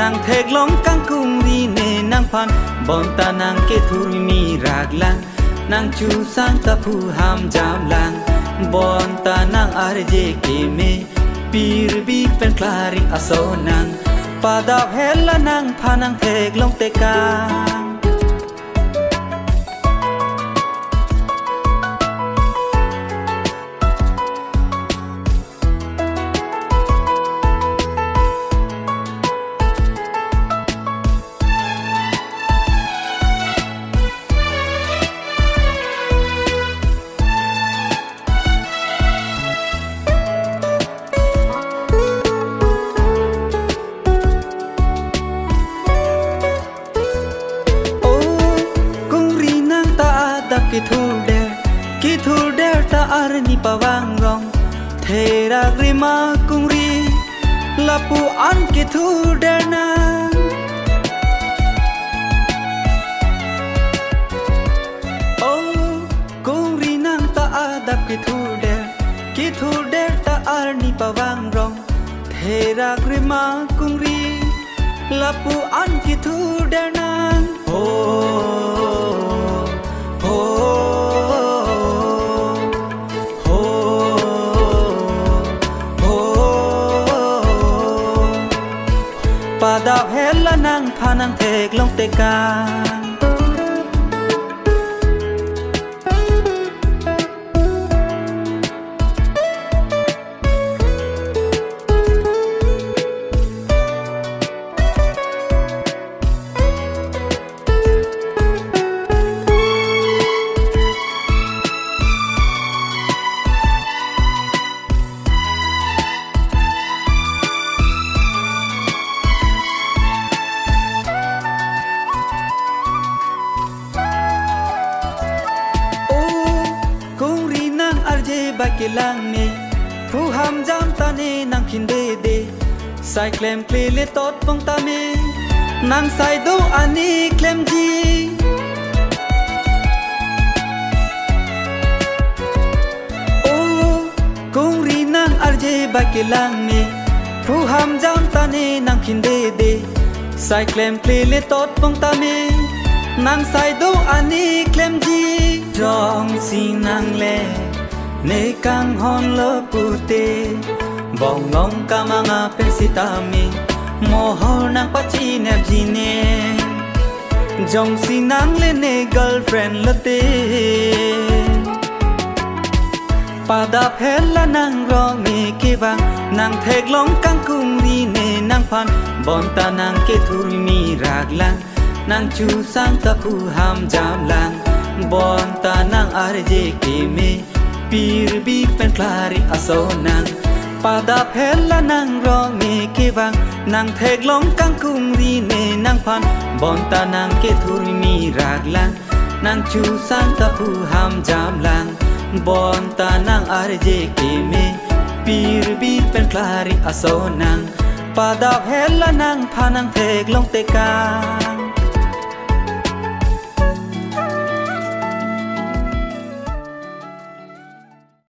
nàng thề lóng căng cung đi nè nàng phan bon ta nàng kê thur mi rag lang nàng chu sang ta phu ham jam lang bon ta nàng arje ke me pir bi pen klari aso nàng pada hella nàng phan nàng thề lóng te ka ki thur der ta arni pawang rong thera grima kungri lapu an ki thur der na oh kungri nang ta adap ki thur der ta arni pawang rong thera grima kungri lapu an ki thur der na pada hella nang phanang thek long te ka lang ne phu ham jam ta ne nang khin de sai klem kle le tot pong ta me nang sai do ani klem ji oh kong ri nang arje ba ke lang ne phu ham jam ta ne nang khin de sai klem kle le tot pong ta me nang sai do ani klem ji jong si nang le ne kang hon lo pute bong long ka mga pensitami mohor nang pachi nep jine jong si nang le ne girlfriend late pada phela nang ro me ke bang nang thek long kang kung ri ne nang phan bon ta nang ke thur mi rag lang nang chu sang ta phu ham jam lang bon ta nang arje ke me pir bi pen klari aso nang pada phela nang ro me ke bang nang thek long kang kung ri ne nang phan bon ta nang ke thur mi rag lang nang chu sang ta phu ham jam lang bon ta nang arje ke me pir bi pen klari aso nang pada phela nang phanang thek long te ka